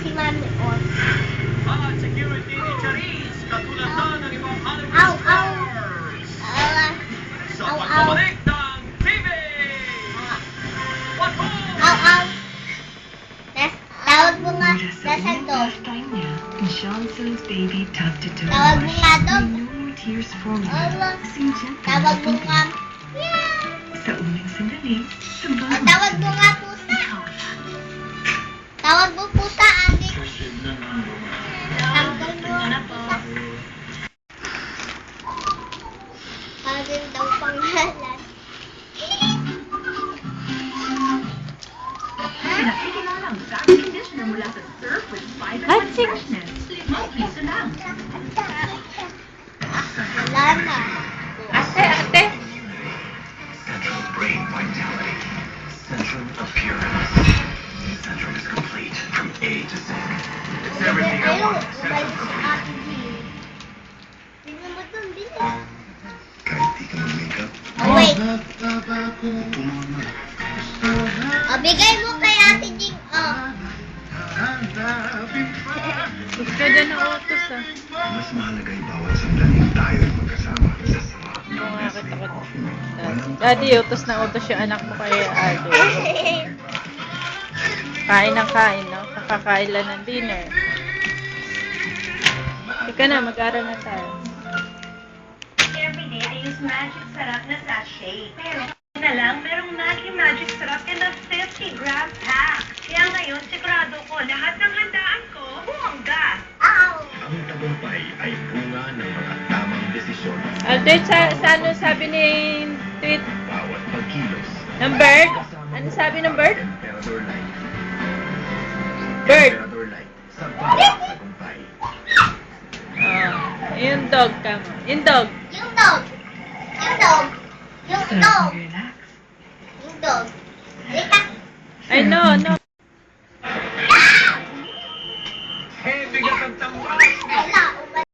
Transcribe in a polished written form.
si Mami Os. At security ni Charisse, katulad na ng ibang Hollywood Ow, ow. stars. Sa Ow, ow. pagbabalik ng TV! What ho? Aw, aw. Tawag mo nga. Sa Nasaan unang to? pastime niya, Johnson's baby tucked to toe. Tawag mo nga to. No more tears forming. Ala. Kasing gentle Tawag na mo pipi. nga. Yeah. Sa unang sandali, sa O, bagong tawag mo nga sandali, pusa. ikaw na. Tawag mo pusa, adik. Tawag mo nga pusa. Tawagin daw pangalan. Pinakikilalang fabric conditioner mula sa Surf with 5 At and 1 six. freshness. 5 piso lang. Wala na. Ate. Central brain vitality. Centrum appearance. Centrum is complete from A to Z. It's everything I want. Centrum complete. Tingnan mo itong bilis. Kahit di ka mag-makeup. Oh, wait. O, bigay mo kay Ate Jing. Oh. Gusto dyan ng utos ah. Mas mahalaga yung bawat sandali tayo'y magkasama sa sarap ng Oo nga, best kita ko. coffee. Daddy, utos na utos yung anak mo kay Ate. Kain ng kain, no? Kakakailan ng dinner. Ika na, mag-aral na tayo. Everyday, I use Magic Sarap na sachet. Pero na lang, merong Maggi Magic Sarap in a 50-gram pack. Kaya ngayon, sigurado ko, lahat ng handaan ko, buwangga. Ow. Ang tagumpay ay bunga ng mga tamang desisyon. Ate, sa ano sabi ni tweet Bawat pagkilos. ng bird? Ano sabi ng bird? Emperador Light. Bird. Emperador Light. Sa bawat tagumpay. Oh, yung dog ka mo. Yung dog. Yung dog. Yung dog. Yung dog. Relax. Yung dog. Halika. Ay, no.